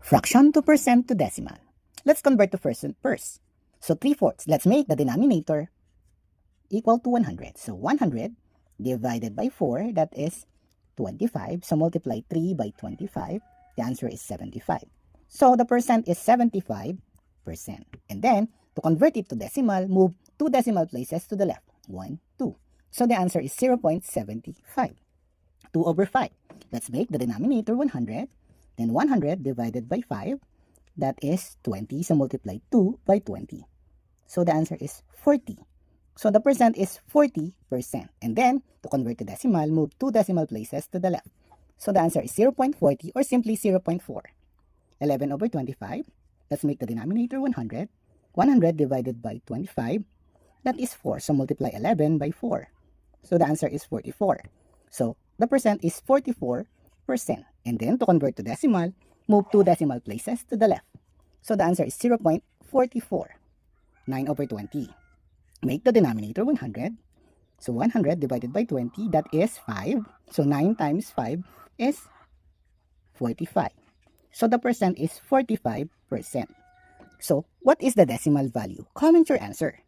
Fraction to percent to decimal. Let's convert to percent first. So 3/4. Let's make the denominator equal to 100. So 100 divided by 4, that is 25. So multiply 3 by 25. The answer is 75. So the percent is 75%. And then, to convert it to decimal, move 2 decimal places to the left. 1, 2. So the answer is 0.75. 2 over 5. Let's make the denominator 100. Then 100 divided by 5, that is 20. So multiply 2 by 20. So the answer is 40. So the percent is 40%. And then, to convert to decimal, move 2 decimal places to the left. So the answer is 0.40 or simply 0.4. 11 over 25. Let's make the denominator 100. 100 divided by 25, that is 4. So multiply 11 by 4. So the answer is 44. So the percent is 44%. And then, to convert to decimal, move 2 decimal places to the left. So the answer is 0.44. 9 over 20. Make the denominator 100. So 100 divided by 20, that is 5. So 9 times 5 is 45. So the percent is 45%. So what is the decimal value? Comment your answer.